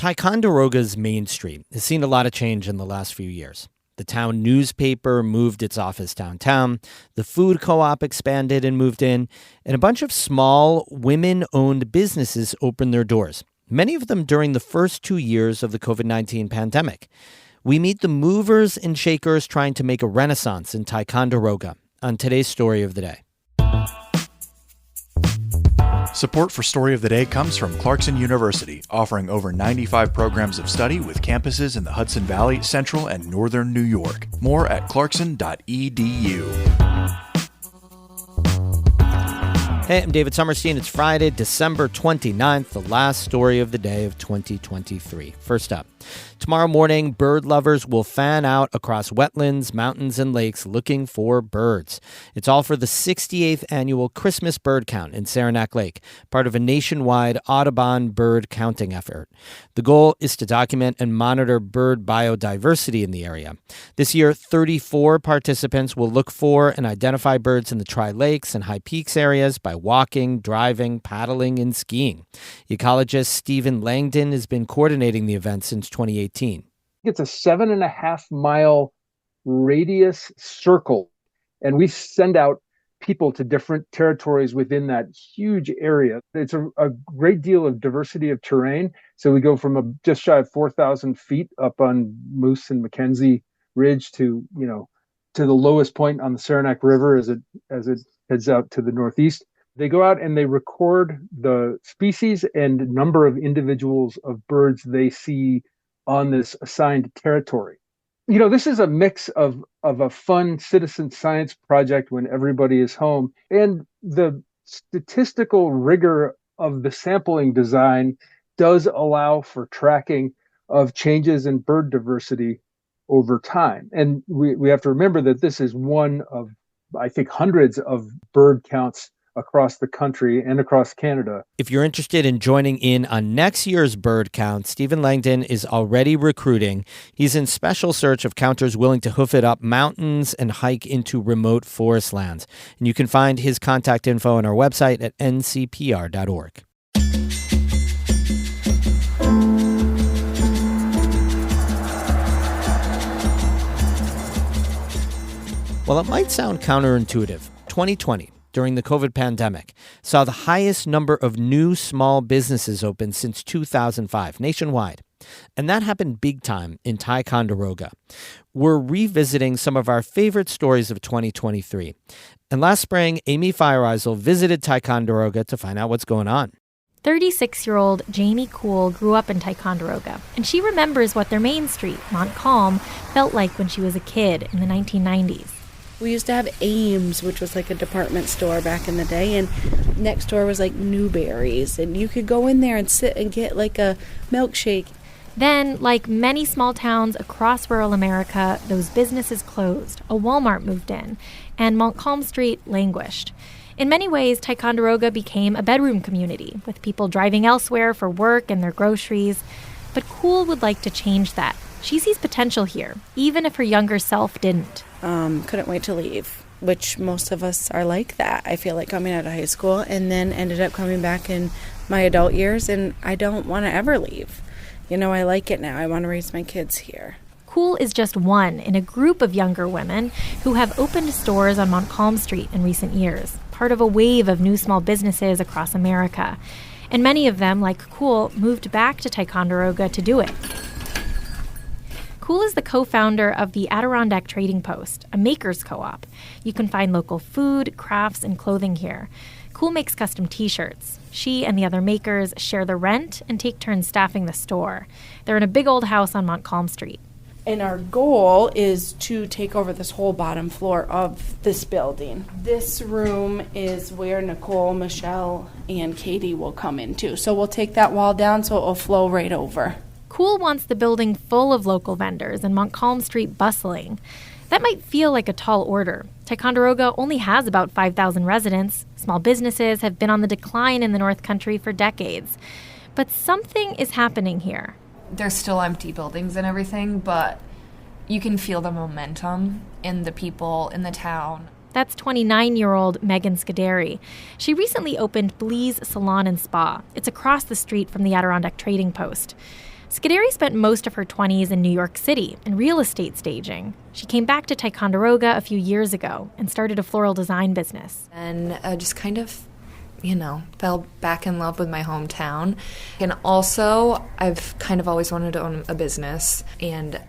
Ticonderoga's Main Street has seen a lot of change in the last few years. The town newspaper moved its office downtown, the food co-op expanded and moved in, and a bunch of small, women-owned businesses opened their doors, many of them during the first 2 years of the COVID-19 pandemic. We meet the movers and shakers trying to make a renaissance in Ticonderoga on today's Story of the Day. Support for Story of the Day comes from Clarkson University, offering over 95 programs of study with campuses in the Hudson Valley, Central, and Northern New York. More at clarkson.edu. Hey, I'm David Sommerstein. It's Friday, December 29th, the last story of the day of 2023. First up, tomorrow morning, bird lovers will fan out across wetlands, mountains, and lakes looking for birds. It's all for the 68th annual Christmas bird count in Saranac Lake, part of a nationwide Audubon bird counting effort. The goal is to document and monitor bird biodiversity in the area. This year, 34 participants will look for and identify birds in the Tri-Lakes and High Peaks areas by walking, driving, paddling, and skiing. Ecologist Stephen Langdon has been coordinating the event since 2018. It's a 7.5 mile radius circle, and we send out people to different territories within that huge area. It's a great deal of diversity of terrain. So we go from just shy of 4,000 feet up on Moose and Mackenzie Ridge to the lowest point on the Saranac River as it heads out to the northeast. They go out and they record the species and number of individuals of birds they see on this assigned territory. This is a mix of a fun citizen science project when everybody is home and the statistical rigor of the sampling design does allow for tracking of changes in bird diversity over time. And we have to remember that this is one of, I think, hundreds of bird counts across the country and across Canada. If you're interested in joining in on next year's bird count, Stephen Langdon is already recruiting. He's in special search of counters willing to hoof it up mountains and hike into remote forest lands. And you can find his contact info on our website at ncpr.org. Well, it might sound counterintuitive. 2020. During the COVID pandemic, saw the highest number of new small businesses open since 2005 nationwide. And that happened big time in Ticonderoga. We're revisiting some of our favorite stories of 2023. And last spring, Amy Feiereisel visited Ticonderoga to find out what's going on. 36-year-old Jamie Kuhl grew up in Ticonderoga, and she remembers what their main street, Montcalm, felt like when she was a kid in the 1990s. We used to have Ames, which was like a department store back in the day, and next door was like Newberry's, and you could go in there and sit and get like a milkshake. Then, like many small towns across rural America, those businesses closed, a Walmart moved in, and Montcalm Street languished. In many ways, Ticonderoga became a bedroom community, with people driving elsewhere for work and their groceries. But Kuhl would like to change that. She sees potential here, even if her younger self didn't. Couldn't wait to leave, which most of us are like that. I feel like coming out of high school and then ended up coming back in my adult years, and I don't want to ever leave. I like it now. I want to raise my kids here. Kuhl is just one in a group of younger women who have opened stores on Montcalm Street in recent years, part of a wave of new small businesses across America. And many of them, like Kuhl, moved back to Ticonderoga to do it. Kuhl is the co-founder of the Adirondack Trading Post, a maker's co-op. You can find local food, crafts, and clothing here. Kuhl makes custom T-shirts. She and the other makers share the rent and take turns staffing the store. They're in a big old house on Montcalm Street. And our goal is to take over this whole bottom floor of this building. This room is where Nicole, Michelle, and Katie will come into. So we'll take that wall down so it will flow right over. Kuhl wants the building full of local vendors and Montcalm Street bustling. That might feel like a tall order. Ticonderoga only has about 5,000 residents. Small businesses have been on the decline in the North Country for decades. But something is happening here. There's still empty buildings and everything, but you can feel the momentum in the people in the town. That's 29-year-old Megan Scuderi. She recently opened Blee's Salon and Spa. It's across the street from the Adirondack Trading Post. Scuderi spent most of her 20s in New York City in real estate staging. She came back to Ticonderoga a few years ago and started a floral design business. And just kind of, fell back in love with my hometown. And also, I've kind of always wanted to own a business, and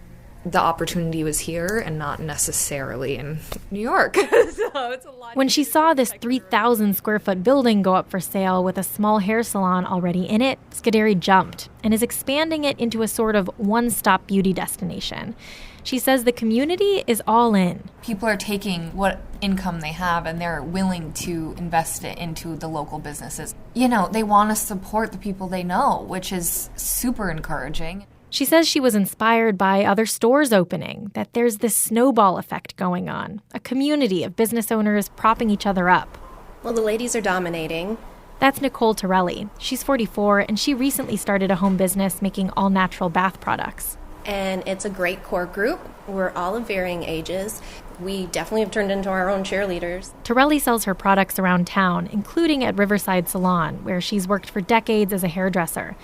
the opportunity was here and not necessarily in New York. So it's a lot. When she saw this 3,000 square foot building go up for sale with a small hair salon already in it, Scuderi jumped and is expanding it into a sort of one-stop beauty destination. She says the community is all in. People are taking what income they have and they're willing to invest it into the local businesses. They want to support the people they know, which is super encouraging. She says she was inspired by other stores opening, that there's this snowball effect going on, a community of business owners propping each other up. Well, the ladies are dominating. That's Nicole Torelli. She's 44, and she recently started a home business making all-natural bath products. And it's a great core group. We're all of varying ages. We definitely have turned into our own cheerleaders. Torelli sells her products around town, including at Riverside Salon, where she's worked for decades as a hairdresser.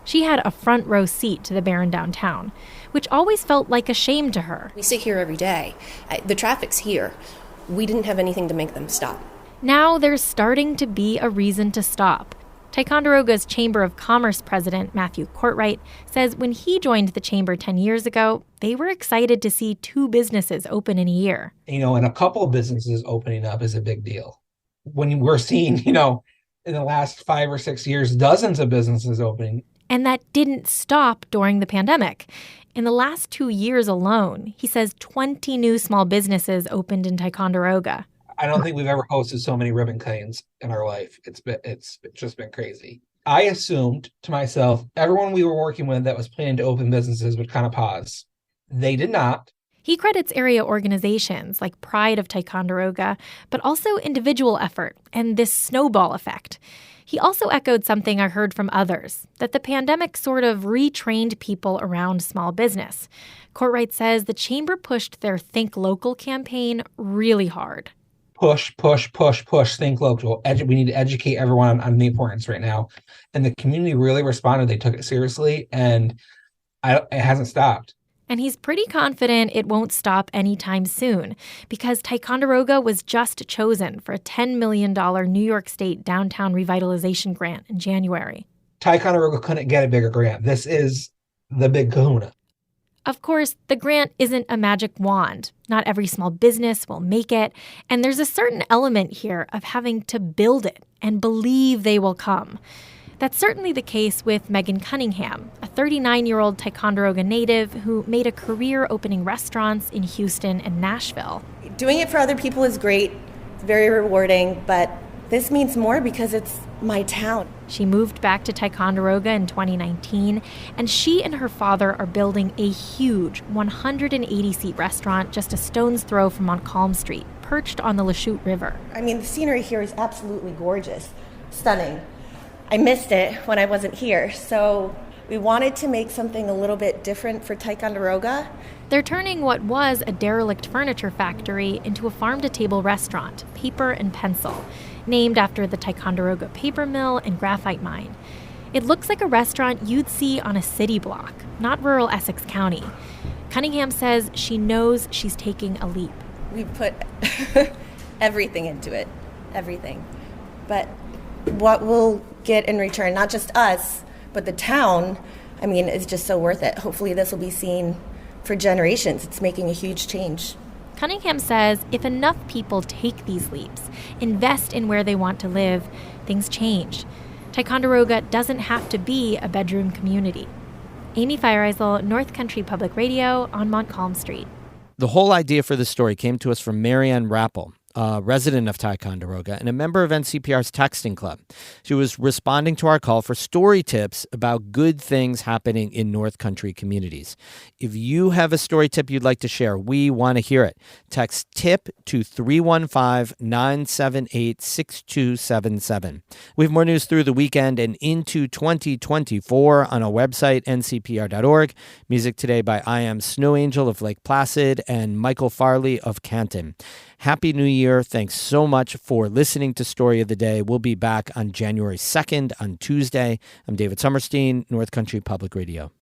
She had a front row seat to the Baron downtown, which always felt like a shame to her. We sit here every day. The traffic's here. We didn't have anything to make them stop. Now there's starting to be a reason to stop. Ticonderoga's Chamber of Commerce president, Matthew Courtwright, says when he joined the chamber 10 years ago, they were excited to see 2 businesses open in a year. And a couple of businesses opening up is a big deal. When we're seeing, in the last 5 or 6 years, dozens of businesses opening. And that didn't stop during the pandemic. In the last 2 years alone, he says 20 new small businesses opened in Ticonderoga. I don't think we've ever hosted so many ribbon cuttings in our life. It's just been crazy. I assumed to myself, everyone we were working with that was planning to open businesses would kind of pause. They did not. He credits area organizations like Pride of Ticonderoga, but also individual effort and this snowball effect. He also echoed something I heard from others, that the pandemic sort of retrained people around small business. Courtwright says the chamber pushed their Think Local campaign really hard. Push, think local. We need to educate everyone on the importance right now. And the community really responded. They took it seriously, and it hasn't stopped. And he's pretty confident it won't stop anytime soon because Ticonderoga was just chosen for a $10 million New York State downtown revitalization grant in January. Ticonderoga couldn't get a bigger grant. This is the big kahuna. Of course, the grant isn't a magic wand. Not every small business will make it. And there's a certain element here of having to build it and believe they will come. That's certainly the case with Megan Cunningham, a 39-year-old Ticonderoga native who made a career opening restaurants in Houston and Nashville. Doing it for other people is great, very rewarding, but this means more because it's my town. She moved back to Ticonderoga in 2019, and she and her father are building a huge 180-seat restaurant just a stone's throw from Montcalm Street, perched on the Lachute River. The scenery here is absolutely gorgeous, stunning. I missed it when I wasn't here, so we wanted to make something a little bit different for Ticonderoga. They're turning what was a derelict furniture factory into a farm-to-table restaurant, Paper and Pencil, named after the Ticonderoga paper mill and graphite mine. It looks like a restaurant you'd see on a city block, not rural Essex County. Cunningham says she knows she's taking a leap. We put everything into it, everything. But what we'll get in return, not just us, but the town, is just so worth it. Hopefully this will be seen for generations. It's making a huge change. Cunningham says if enough people take these leaps, invest in where they want to live, things change. Ticonderoga doesn't have to be a bedroom community. Amy Feiereisel, North Country Public Radio on Montcalm Street. The whole idea for this story came to us from Marianne Rappel, a resident of Ticonderoga and a member of NCPR's texting club. She was responding to our call for story tips about good things happening in North Country communities. If you have a story tip you'd like to share, we want to hear it. Text TIP to 315-978-6277. We have more news through the weekend and into 2024 on our website, ncpr.org. Music today by I Am Snow Angel of Lake Placid and Michael Farley of Canton. Happy New Year. Thanks so much for listening to Story of the Day. We'll be back on January 2nd on Tuesday. I'm David Sommerstein, North Country Public Radio.